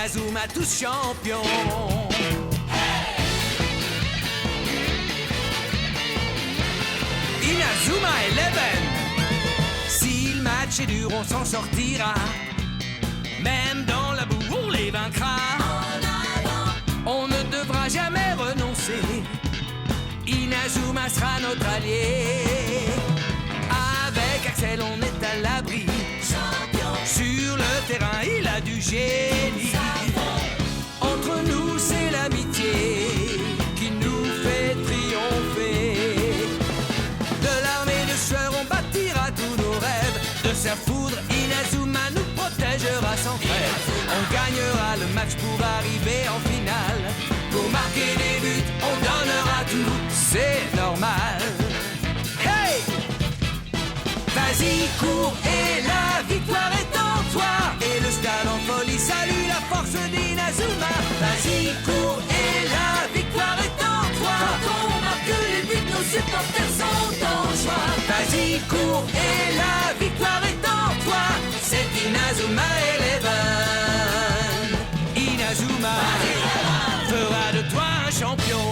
Inazuma tous champions. Inazuma Eleven. Si le match est dur, on s'en sortira. Même dans la boue, on les vaincra. On ne devra jamais renoncer. Inazuma sera notre allié. Avec Axel, on est à l'abri. Sur le terrain, il a du génie. Entre nous, c'est l'amitié qui nous fait triompher. De l'armée de sueur, on bâtira tous nos rêves. De sa foudre, Inazuma nous protégera sans trêve. On gagnera le match pour arriver en finale. Pour marquer des buts, on donnera tout, c'est normal. Hey! Vas-y, cours et la victoire est en toi. Et le stade en folie salue la force d'Inazuma. Vas-y, cours et la victoire est en toi. Quand on marque les buts, nos supporters sont en joie. Vas-y, cours et la victoire est en toi. C'est Inazuma Eleven. Inazuma fera de toi un champion.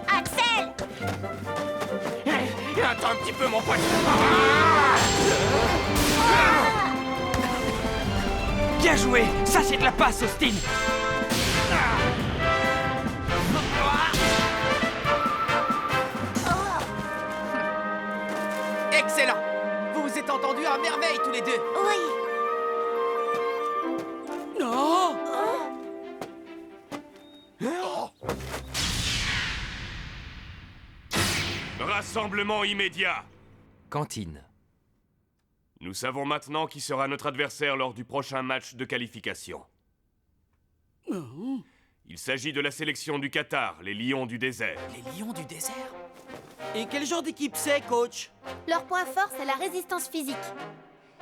Axel! Attends un petit peu, mon pote. Bien joué. Ça, c'est de la passe, Austin. Excellent! Vous vous êtes entendus à merveille tous les deux. Oui. Non! Rassemblement immédiat. Cantine. Nous savons maintenant qui sera notre adversaire lors du prochain match de qualification. Il s'agit de la sélection du Qatar, les Lions du désert. Les lions du désert? Et quel genre d'équipe c'est, coach? Leur point fort, c'est la résistance physique.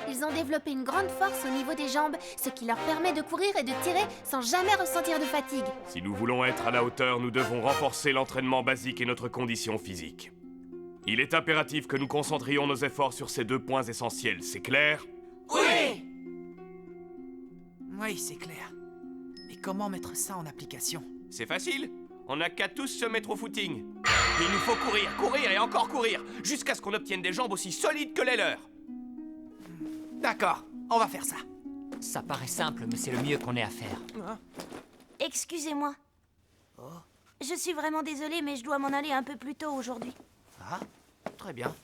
Ils ont développé une grande force au niveau des jambes, ce qui leur permet de courir et de tirer sans jamais ressentir de fatigue. Si nous voulons être à la hauteur, nous devons renforcer l'entraînement basique et notre condition physique. Il est impératif que nous concentrions nos efforts sur ces deux points essentiels, c'est clair? Oui! Oui, c'est clair. Mais comment mettre ça en application? C'est facile. On n'a qu'à tous se mettre au footing. Il nous faut courir, courir et encore courir, jusqu'à ce qu'on obtienne des jambes aussi solides que les leurs. D'accord, on va faire ça. Ça paraît simple, mais c'est le mieux qu'on ait à faire. Excusez-moi. Je suis vraiment désolée, mais je dois m'en aller un peu plus tôt aujourd'hui. Ah, très bien.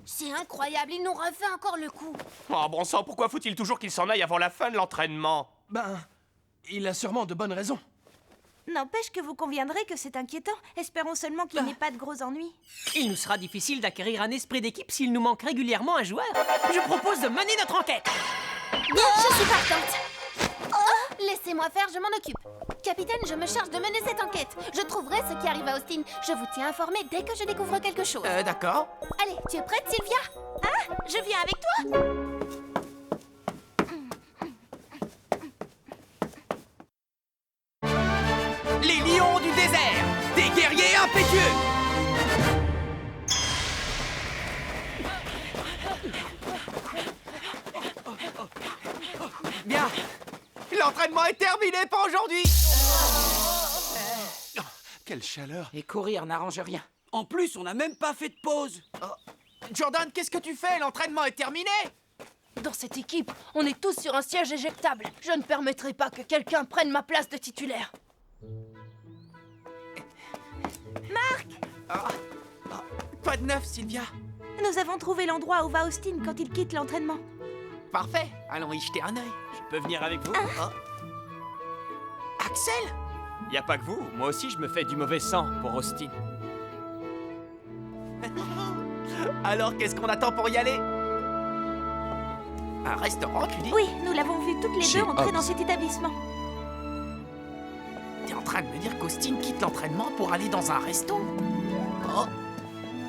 C'est incroyable, il nous refait encore le coup. Oh bon sang, pourquoi faut-il toujours qu'il s'en aille avant la fin de l'entraînement? Ben, il a sûrement de bonnes raisons. N'empêche que vous conviendrez que c'est inquiétant. Espérons seulement qu'il n'ait pas de gros ennuis. Il nous sera difficile d'acquérir un esprit d'équipe s'il nous manque régulièrement un joueur. Je propose de mener notre enquête. Bien, je suis partante. Laissez-moi faire, je m'en occupe. Capitaine, je me charge de mener cette enquête. Je trouverai ce qui arrive à Austin. Je vous tiens informé dès que je découvre quelque chose. D'accord. Allez, tu es prête, Sylvia? Ah, je viens avec toi. Les lions du désert, des guerriers impétueux. Bien, l'entraînement est terminé pour aujourd'hui. Quelle chaleur! Et courir n'arrange rien. En plus, on n'a même pas fait de pause! Jordan, qu'est-ce que tu fais? L'entraînement est terminé. Dans cette équipe, on est tous sur un siège éjectable. Je ne permettrai pas que quelqu'un prenne ma place de titulaire. Quoi de neuf, Sylvia? Nous avons trouvé l'endroit où va Austin quand il quitte l'entraînement. Parfait, allons y jeter un œil. Je peux venir avec vous? Axel? Y a pas que vous, moi aussi je me fais du mauvais sang pour Austin. Alors, qu'est-ce qu'on attend pour y aller? Un restaurant, tu dis? Oui, nous l'avons vu toutes les Chez deux entrer Hobbs. dans cet établissement. T'es en train de me dire qu'Austin quitte l'entraînement pour aller dans un resto? Oh!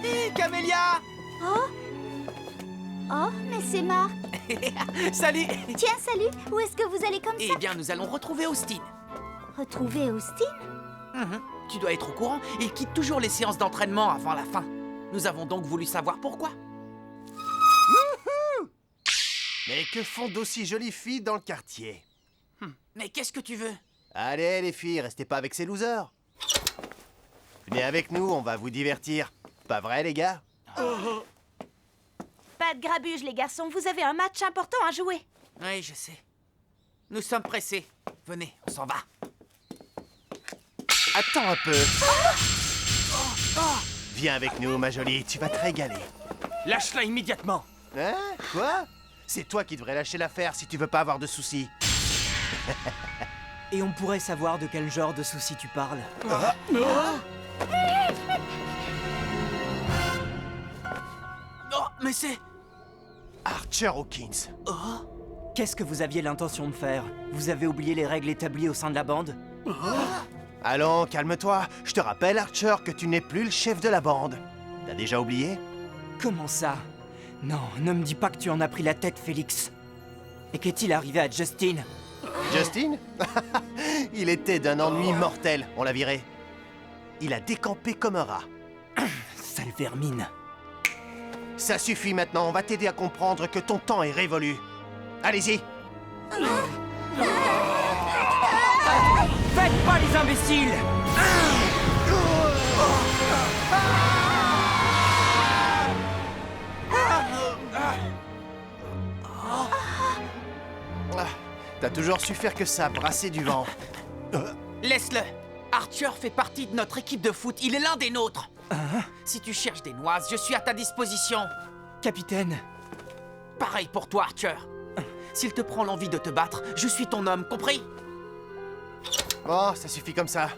Hé, Camélia! Oh, mais c'est Marc. Salut! Tiens, salut. Où est-ce que vous allez comme Eh bien, nous allons retrouver Austin. Retrouver Austin? Tu dois être au courant, il quitte toujours les séances d'entraînement avant la fin. Nous avons donc voulu savoir pourquoi. Mais que font d'aussi jolies filles dans le quartier? Mais qu'est-ce que tu veux? Allez, les filles, restez pas avec ces losers. Venez avec nous, on va vous divertir. Pas vrai, les gars? Pas de grabuge, les garçons. Vous avez un match important à jouer. Oui, je sais. Nous sommes pressés. Venez, on s'en va. Attends un peu. Viens avec nous, ma jolie, tu vas te régaler. Lâche-la immédiatement. Hein? Quoi? C'est toi qui devrais lâcher l'affaire si tu veux pas avoir de soucis. Et on pourrait savoir de quel genre de soucis tu parles. Oh, mais c'est... Archer Hawkins. Qu'est-ce que vous aviez l'intention de faire? Vous avez oublié les règles établies au sein de la bande? Allons, calme-toi. Je te rappelle, Archer, que tu n'es plus le chef de la bande. T'as déjà oublié? Comment ça? Non, ne me dis pas que tu en as pris la tête, Félix. Et qu'est-il arrivé à Justin? Justin? Il était d'un ennui mortel, on l'a viré. Il a décampé comme un rat. Sale vermine. Ça suffit maintenant, on va t'aider à comprendre que ton temps est révolu. Allez-y. Faites pas les imbéciles! T'as toujours su faire que ça, brasser du vent. Laisse-le. Archer fait partie de notre équipe de foot. Il est l'un des nôtres. Si tu cherches des noises, je suis à ta disposition. Capitaine, Pareil pour toi, Archer. S'il te prend l'envie de te battre, je suis ton homme, compris? Oh, ça suffit comme ça.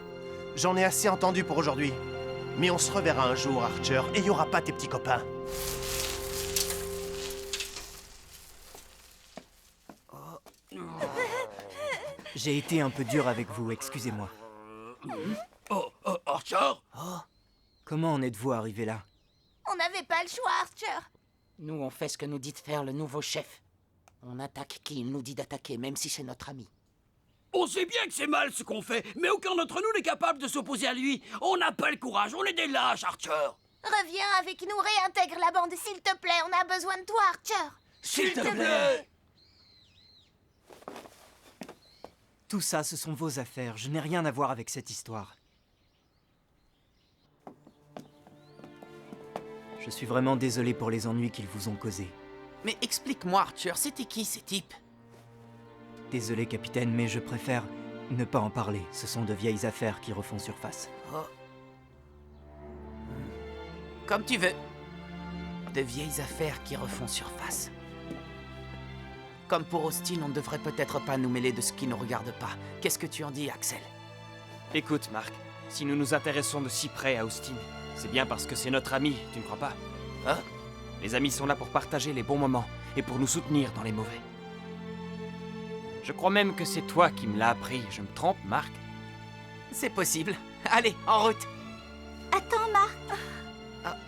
J'en ai assez entendu pour aujourd'hui. Mais on se reverra un jour, Archer, et il y aura pas tes petits copains. j'ai été un peu dur avec vous, excusez-moi. Archer? Comment en êtes-vous arrivé là? On n'avait pas le choix, Archer. Nous, on fait ce que nous dit de faire le nouveau chef. On attaque qui il nous dit d'attaquer, même si c'est notre ami. On sait bien que c'est mal ce qu'on fait, mais aucun d'entre nous n'est capable de s'opposer à lui. On n'a pas le courage, on est des lâches, Archer. Reviens avec nous, réintègre la bande, s'il te plaît. On a besoin de toi, Archer. S'il te plaît. Tout ça, ce sont vos affaires. Je n'ai rien à voir avec cette histoire. Je suis vraiment désolé pour les ennuis qu'ils vous ont causés. Mais explique-moi, Archer, c'était qui ces types? Désolé, capitaine, mais je préfère ne pas en parler. Ce sont de vieilles affaires qui refont surface. Comme tu veux. De vieilles affaires qui refont surface. Comme pour Austin, on ne devrait peut-être pas nous mêler de ce qui ne nous regarde pas. Qu'est-ce que tu en dis, Axel? Écoute, Mark, si nous nous intéressons de si près à Austin, c'est bien parce que c'est notre ami, tu ne crois pas? Hein? Les amis sont là pour partager les bons moments et pour nous soutenir dans les mauvais. Je crois même que c'est toi qui me l'as appris. Je me trompe, Mark? C'est possible. Allez, en route. Attends, Marc.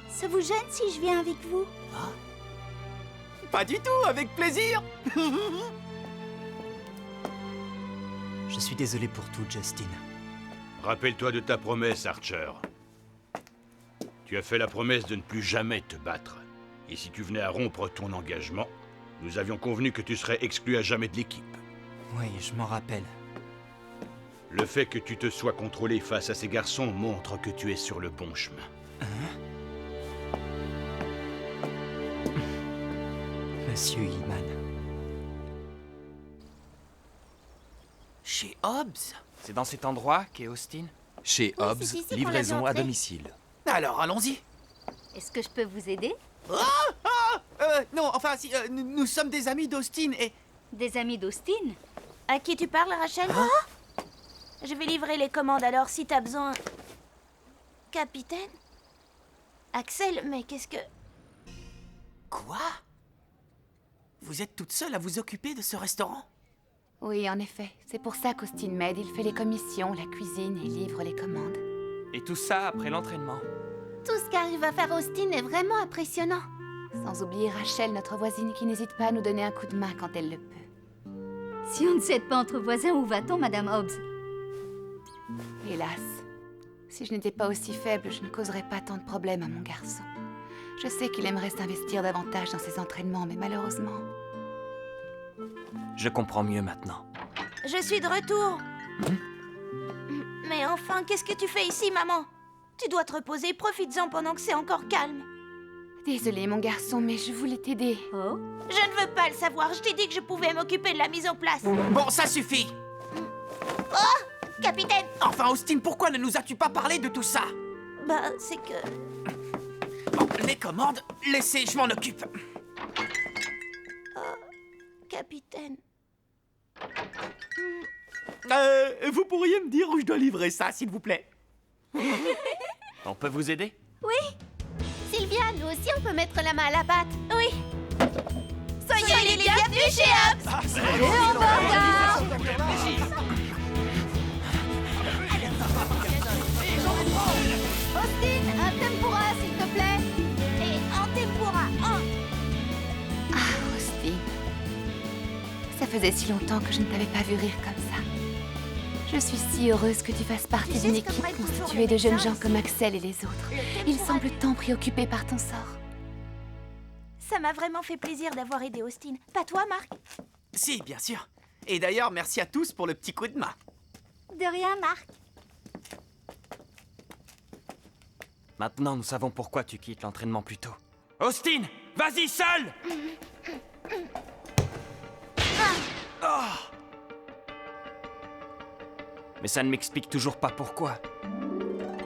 Ça vous gêne si je viens avec vous? Pas du tout, avec plaisir. Je suis désolé pour tout, Justin. Rappelle-toi de ta promesse, Archer. Tu as fait la promesse de ne plus jamais te battre. Et si tu venais à rompre ton engagement, nous avions convenu que tu serais exclu à jamais de l'équipe. Oui, je m'en rappelle. Le fait que tu te sois contrôlé face à ces garçons montre que tu es sur le bon chemin. Monsieur Hillman. Chez Hobbs? C'est dans cet endroit qu'est Austin? Chez Oui, Hobbs, c'est ici qu'on livraison l'avait à entré. domicile. Alors, allons-y. Est-ce que je peux vous aider? Non, enfin, si, nous sommes des amis d'Austin et... Des amis d'Austin? À qui tu parles, Rachel? Je vais livrer les commandes, alors si t'as besoin... Capitaine? Axel, mais qu'est-ce que... Quoi? Vous êtes toute seule à vous occuper de ce restaurant? Oui, en effet. C'est pour ça qu'Austin m'aide. Il fait les commissions, la cuisine et livre les commandes. Et tout ça après l'entraînement. Tout ce qu'arrive à faire Austin est vraiment impressionnant. Sans oublier Rachel, notre voisine, qui n'hésite pas à nous donner un coup de main quand elle le peut. Si on ne s'aide pas entre voisins, où va-t-on, Madame Hobbs? Hélas. Si je n'étais pas aussi faible, je ne causerais pas tant de problèmes à mon garçon. Je sais qu'il aimerait s'investir davantage dans ses entraînements, mais malheureusement... Je comprends mieux maintenant. Je suis de retour. Mais enfin, qu'est-ce que tu fais ici, maman? Tu dois te reposer, profites-en pendant que c'est encore calme. Désolée, mon garçon, mais je voulais t'aider. Oh? Je ne veux pas le savoir, je t'ai dit que je pouvais m'occuper de la mise en place. Bon, ça suffit. Oh! Capitaine! Enfin, Austin, pourquoi ne nous as-tu pas parlé de tout ça? Bah, c'est que... Bon, les commandes, laissez, je m'en occupe. Capitaine... Vous pourriez me dire où je dois livrer ça, s'il vous plaît? On peut vous aider? Oui. Sylvia, nous aussi on peut mettre la main à la pâte. Oui. Soyez les bienvenus chez Hobbs. Austin, un tempura, s'il te plaît. Et en tempura, un. Ah, Austin. Ça faisait si longtemps que je ne t'avais pas vu rire comme ça. Je suis si heureuse que tu fasses partie d'une équipe constituée de jeunes gens comme Axel et les autres. Ils semblent tant préoccupés par ton sort. Ça m'a vraiment fait plaisir d'avoir aidé Austin. Pas toi, Marc? Si, bien sûr. Et d'ailleurs, merci à tous pour le petit coup de main. De rien, Marc. Maintenant, nous savons pourquoi tu quittes l'entraînement plus tôt. Austin, vas-y seul! Oh. Mais ça ne m'explique toujours pas pourquoi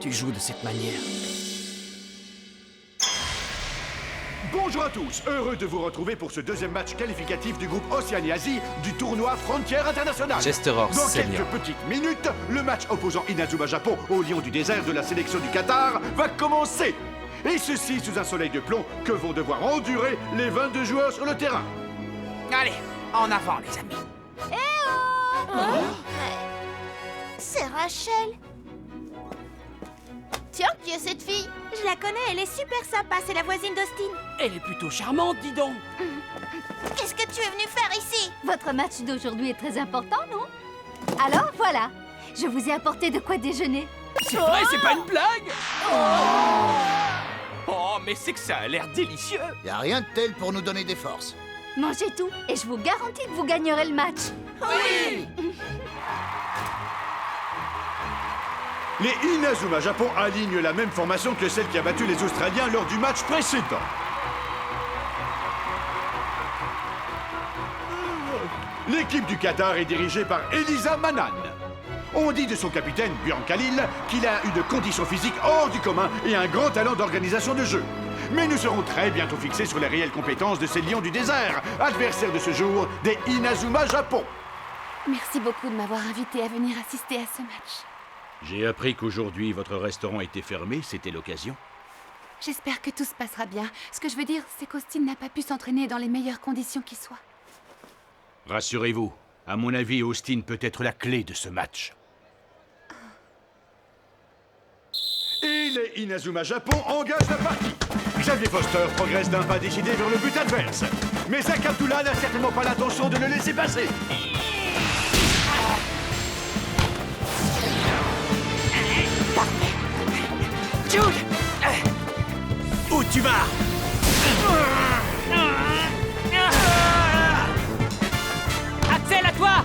tu joues de cette manière. Bonjour à tous, heureux de vous retrouver pour ce deuxième match qualificatif du groupe Océanie-Asie du tournoi Frontière International. Dans quelques petites minutes, le match opposant Inazuma Japon au Lion du désert de la sélection du Qatar va commencer. Et ceci sous un soleil de plomb que vont devoir endurer les 22 joueurs sur le terrain. Allez, en avant, les amis. C'est Rachel. Tiens, qui est cette fille? Je la connais, elle est super sympa, c'est la voisine d'Austin. Elle est plutôt charmante, dis donc. Qu'est-ce que tu es venu faire ici? Votre match d'aujourd'hui est très important, non? Alors voilà, je vous ai apporté de quoi déjeuner. C'est vrai, c'est pas une blague. Oh, mais c'est que ça a l'air délicieux. Y a rien de tel pour nous donner des forces. Mangez tout et je vous garantis que vous gagnerez le match. Oui. Les Inazuma Japon alignent la même formation que celle qui a battu les Australiens lors du match précédent. L'équipe du Qatar est dirigée par Elisa Manan. On dit de son capitaine, Björn Khalil, qu'il a une condition physique hors du commun et un grand talent d'organisation de jeu. Mais nous serons très bientôt fixés sur les réelles compétences de ces lions du désert, adversaires de ce jour des Inazuma Japon. Merci beaucoup de m'avoir invité à venir assister à ce match. J'ai appris qu'aujourd'hui votre restaurant était fermé, c'était l'occasion. J'espère que tout se passera bien. Ce que je veux dire, c'est qu'Austin n'a pas pu s'entraîner dans les meilleures conditions qui soient. Rassurez-vous, à mon avis, Austin peut être la clé de ce match. Et les Inazuma Japon engagent la partie. Xavier Foster progresse d'un pas décidé vers le but adverse. Mais Zakatula n'a certainement pas l'intention de le laisser passer. Jude! Où tu vas? Axel, à toi!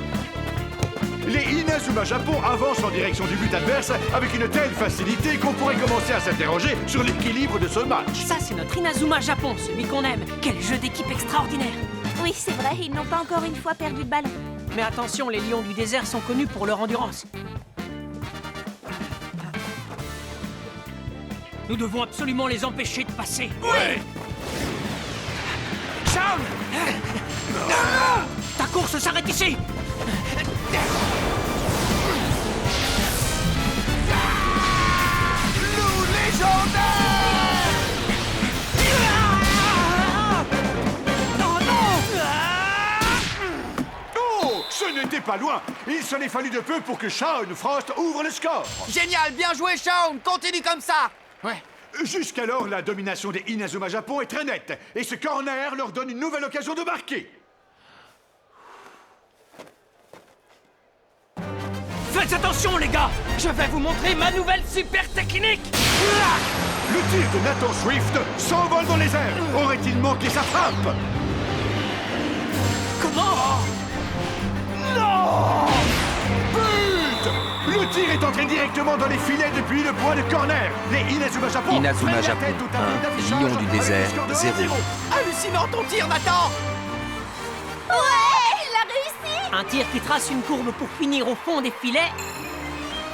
Les Inazuma Japon avancent en direction du but adverse avec une telle facilité qu'on pourrait commencer à s'interroger sur l'équilibre de ce match. Ça, c'est notre Inazuma Japon, celui qu'on aime. Quel jeu d'équipe extraordinaire! Oui, c'est vrai, ils n'ont pas encore une fois perdu de ballon. Mais attention, les lions du désert sont connus pour leur endurance. Nous devons absolument les empêcher de passer. Ouais! Shaun! Ta course s'arrête ici! Loup légendaire! Oh! Ce n'était pas loin! Il s'en est fallu de peu pour que Shaun Frost ouvre le score! Génial, bien joué, Shaun. Continue comme ça. Ouais. Jusqu'alors, la domination des Inazuma Japon est très nette, et ce corner leur donne une nouvelle occasion de marquer. Faites attention, les gars! Je vais vous montrer ma nouvelle super technique! Le tir de Nathan Swift s'envole dans les airs. Aurait-il manqué sa frappe? Comment? Non! But! Le tir est entré directement dans les filets depuis le point de corner. Les Inazuma Japon Inazuma prennent la Japon, tête au tableau 1, d'affichage Lion du avec désert, un score de 0. 1-0. Hallucinant ton tir, Nathan! Ouais, il a réussi! Un tir qui trace une courbe pour finir au fond des filets.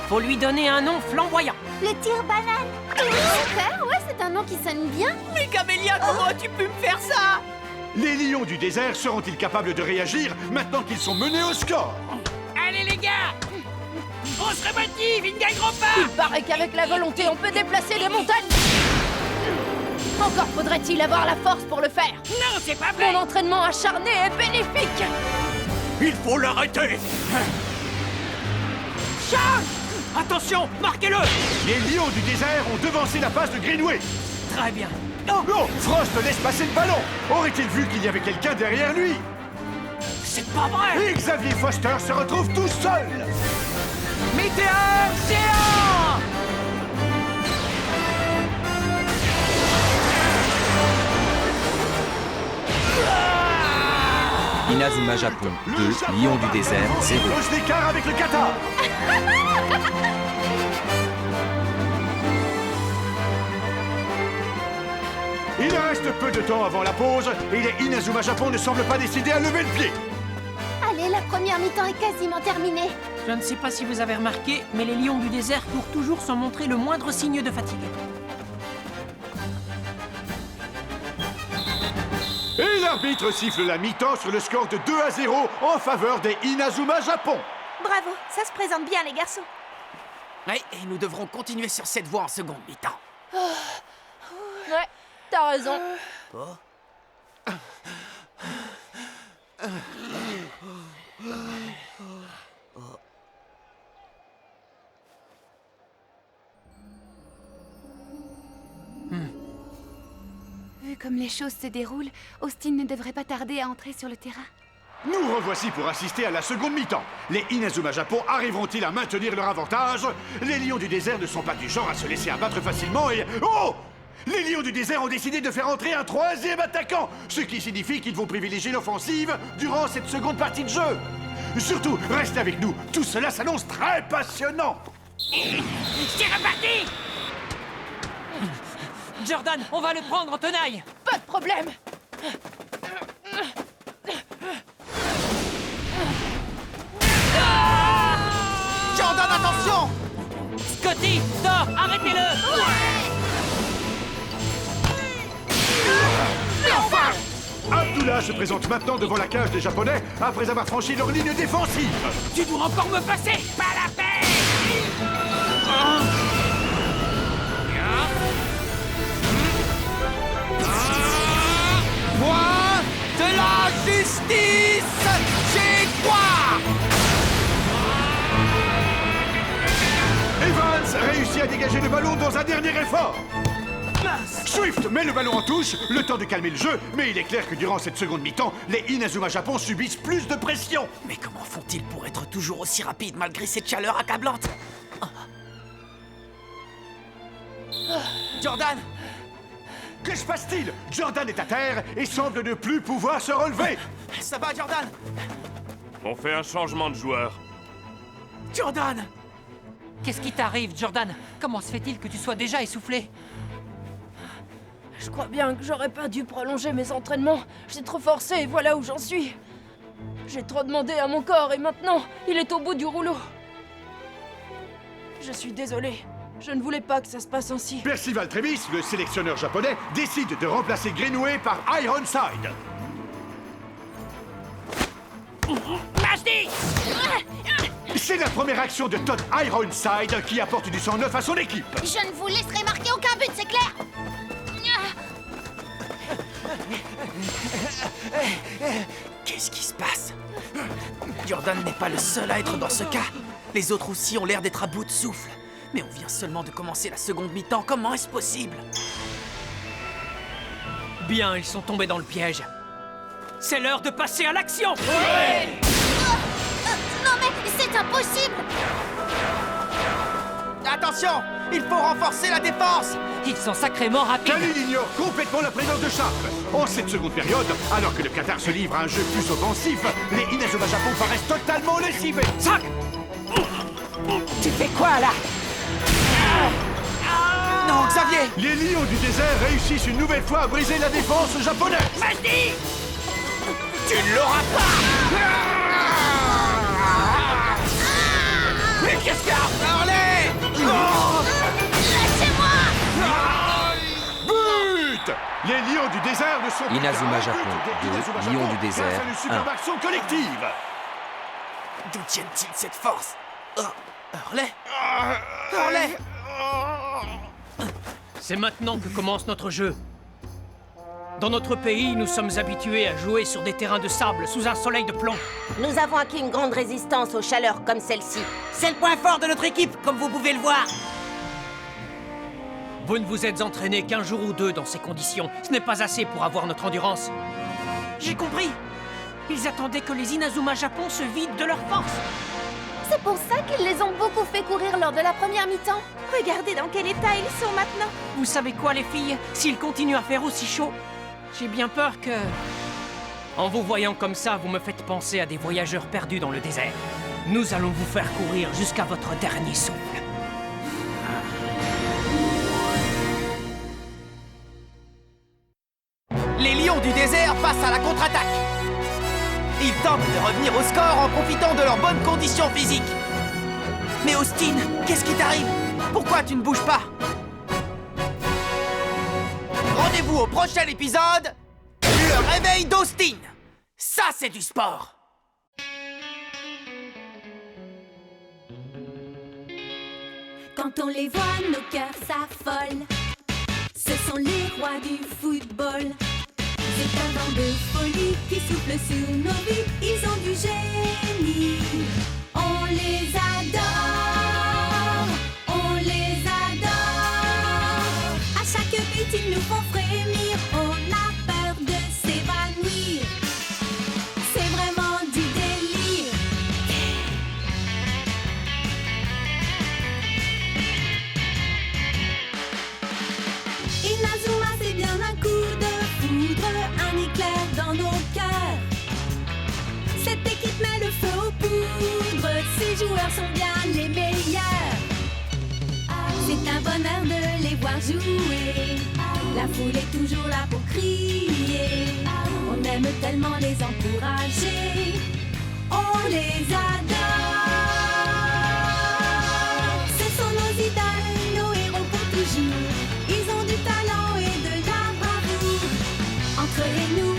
Faut lui donner un nom flamboyant. Le tir banane. Super, ouais, c'est un nom qui sonne bien. Mais Camélia, comment as-tu pu me faire ça? Les lions du désert seront-ils capables de réagir maintenant qu'ils sont menés au score? Allez les gars! On se remotive, ils ne gagneront pas! Il paraît qu'avec la volonté, on peut déplacer les montagnes. Encore faudrait-il avoir la force pour le faire. Non, c'est pas vrai! Mon entraînement acharné est bénéfique. Il faut l'arrêter! Charge! Attention, marquez-le! Les lions du désert ont devancé la passe de Greenway. Très bien. Non, Frost laisse passer le ballon. Aurait-il vu qu'il y avait quelqu'un derrière lui? C'est pas vrai! Et Xavier Foster se retrouve tout seul. Météore géant! Inazuma Japon, 2, Lion du désert, 0. Pose l'écart avec le kata. Il reste peu de temps avant la pause et les Inazuma Japon ne semblent pas décidés à lever le pied. Allez, la première mi-temps est quasiment terminée. Je ne sais pas si vous avez remarqué, mais les lions du désert courent toujours sans montrer le moindre signe de fatigue. Et l'arbitre siffle la mi-temps sur le score de 2-0 en faveur des Inazuma Japon. Bravo, ça se présente bien, les garçons. Oui, et nous devrons continuer sur cette voie en seconde mi-temps. Ouais, t'as raison. Vu comme les choses se déroulent, Austin ne devrait pas tarder à entrer sur le terrain. Nous revoici pour assister à la seconde mi-temps. Les Inazuma Japon arriveront-ils à maintenir leur avantage? Les lions du désert ne sont pas du genre à se laisser abattre facilement et... Oh! Les lions du désert ont décidé de faire entrer un troisième attaquant, ce qui signifie qu'ils vont privilégier l'offensive durant cette seconde partie de jeu. Surtout, restez avec nous, tout cela s'annonce très passionnant. C'est reparti! Jordan, on va le prendre en tenaille! Pas de problème. Jordan, attention! Scotty, Thor, arrêtez-le! Mais enfin! Abdullah se présente maintenant devant la cage des Japonais après avoir franchi leur ligne défensive. Tu dois encore me passer! Pas la peine! Moi, de la justice, j'ai quoi? Evans réussit à dégager le ballon dans un dernier effort. Swift met le ballon en touche, le temps de calmer le jeu, mais il est clair que durant cette seconde mi-temps, les Inazuma Japon subissent plus de pression. Mais comment font-ils pour être toujours aussi rapides malgré cette chaleur accablante? Jordan! Que se passe-t-il? Jordan est à terre et semble ne plus pouvoir se relever. Ça va, Jordan? On fait un changement de joueur. Jordan! Qu'est-ce qui t'arrive, Jordan? Comment se fait-il que tu sois déjà essoufflé? Je crois bien que j'aurais pas dû prolonger mes entraînements. J'ai trop forcé et voilà où j'en suis. J'ai trop demandé à mon corps et maintenant, il est au bout du rouleau. Je suis désolé. Je ne voulais pas que ça se passe ainsi. Percival Travis, le sélectionneur japonais, décide de remplacer Greenway par Ironside. Mashdi! C'est la première action de Todd Ironside qui apporte du sang neuf à son équipe. Je ne vous laisserai marquer aucun but, c'est clair? Qu'est-ce qui se passe? Jordan n'est pas le seul à être dans ce cas. Les autres aussi ont l'air d'être à bout de souffle. Mais on vient seulement de commencer la seconde mi-temps. Comment est-ce possible? Bien, ils sont tombés dans le piège. C'est l'heure de passer à l'action! Non mais c'est impossible! Attention! Il faut renforcer la défense. Ils sont sacrément rapides. Khalil ignore complètement la présence de Sharp. En cette seconde période, alors que le Qatar se livre à un jeu plus offensif, les Inazuma Japon paraissent totalement lessivés. Sac! Tu fais quoi, là? Non, Xavier! Les lions du désert réussissent une nouvelle fois à briser la défense japonaise. Vas-y! Tu ne l'auras pas! Mais qu'est-ce qu'il y a? Harley! Lâchez-moi! But! Les lions du désert ne sont plus Inazuma qu'à un Japon, but des Inazuma 2, lions Japon du désert, grâce à une superbe 1. action collective. D'où tiennent-ils cette force? Harley? Harley! C'est maintenant que commence notre jeu. Dans notre pays, nous sommes habitués à jouer sur des terrains de sable sous un soleil de plomb. Nous avons acquis une grande résistance aux chaleurs comme celle-ci. C'est le point fort de notre équipe, comme vous pouvez le voir. Vous ne vous êtes entraîné qu'un jour ou deux dans ces conditions. Ce n'est pas assez pour avoir notre endurance. J'ai compris. Ils attendaient que les Inazuma Japon se vident de leur force. C'est pour ça qu'ils les ont beaucoup fait courir lors de la première mi-temps. Regardez dans quel état ils sont maintenant. Vous savez quoi, les filles? S'ils continuent à faire aussi chaud, j'ai bien peur que... En vous voyant comme ça, vous me faites penser à des voyageurs perdus dans le désert. Nous allons vous faire courir jusqu'à votre dernier souffle. Les lions du désert passent à la contre-attaque. Ils tentent de revenir au score en profitant de leurs bonnes conditions physiques. Mais Austin, qu'est-ce qui t'arrive? Pourquoi tu ne bouges pas? Rendez-vous au prochain épisode, le réveil d'Austin. Ça, c'est du sport. Quand on les voit, nos cœurs s'affolent. Ce sont les rois du football. C'est un vent de folie qui souffle sur nos vies. Ils ont du génie. On les adore. On les adore. À chaque but, ils nous font frémir. On a peur de s'évanouir. C'est vraiment du délire. Inazuma, c'est bien un coup de foudre, un éclair dans nos cœurs. Cette équipe met le feu aux poudres, ces joueurs sont bien les meilleurs. C'est un bonheur de les voir jouer, la foule est toujours là pour crier. On aime tellement les encourager, on les adore. Ce sont nos idoles, nos héros pour toujours. Ils ont du talent et de la bravoure. Entre nous